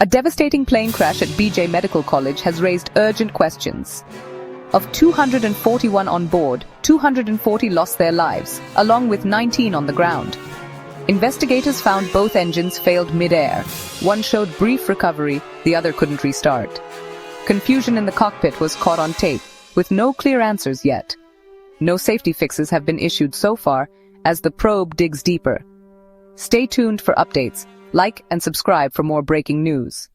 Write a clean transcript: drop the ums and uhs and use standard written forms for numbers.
A devastating plane crash at BJ Medical College has raised urgent questions. Of 241 on board, 240 lost their lives, along with 19 on the ground. Investigators found both engines failed mid-air. One showed brief recovery, the other couldn't restart. Confusion in the cockpit was caught on tape, with no clear answers yet. No safety fixes have been issued so far, as the probe digs deeper. Stay tuned for updates. Like and subscribe for more breaking news.